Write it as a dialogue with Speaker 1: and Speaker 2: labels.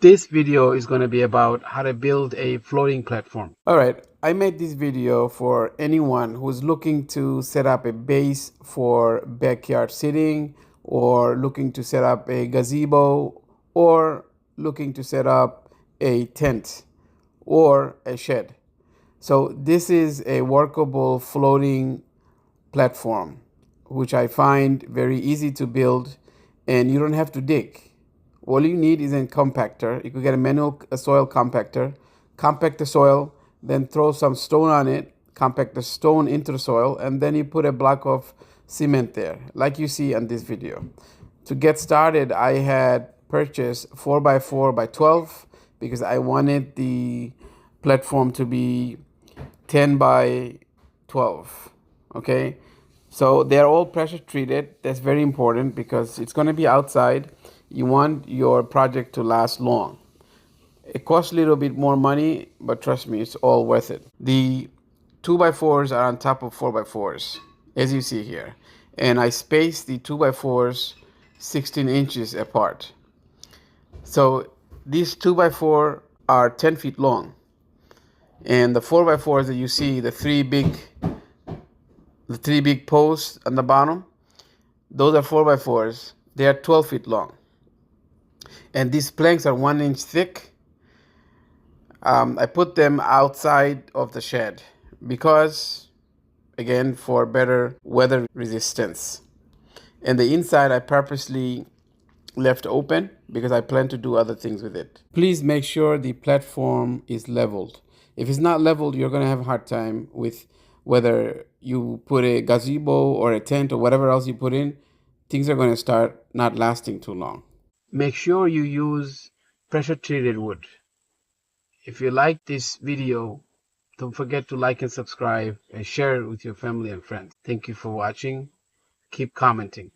Speaker 1: This video is going to be about how to build a floating platform.
Speaker 2: All right, I made this video for anyone who's looking to set up a base for backyard sitting, or looking to set up a gazebo, or looking to set up a tent or a shed. So this is a workable floating platform, which I find very easy to build, and you don't have to dig. All you need is a compactor. You could get a manual soil compactor, compact the soil, then throw some stone on it, compact the stone into the soil, and then you put a block of cement there, like you see on this video. To get started, I had purchased 4x4 by 12 because I wanted the platform to be 10 by 12. Okay, so they're all pressure treated. That's very important because it's going to be outside. You want your project to last long. It costs a little bit more money, but trust me, it's all worth it. The 2x4s are on top of 4x4s, as you see here. And I spaced the 2x4s 16 inches apart. So these 2x4 are 10 feet long. And the 4x4s that you see, the three big posts on the bottom, those are 4x4s. They are 12 feet long. And these planks are 1 inch thick. I put them outside of the shed because, again, for better weather resistance. And the inside I purposely left open because I plan to do other things with it. Please make sure the platform is leveled. If it's not leveled, you're going to have a hard time with whether you put a gazebo or a tent or whatever else you put in. Things are going to start not lasting too long.
Speaker 1: Make sure you use pressure treated wood. If you like this video, don't forget to like and subscribe and share it with your family and friends. Thank you for watching. Keep commenting.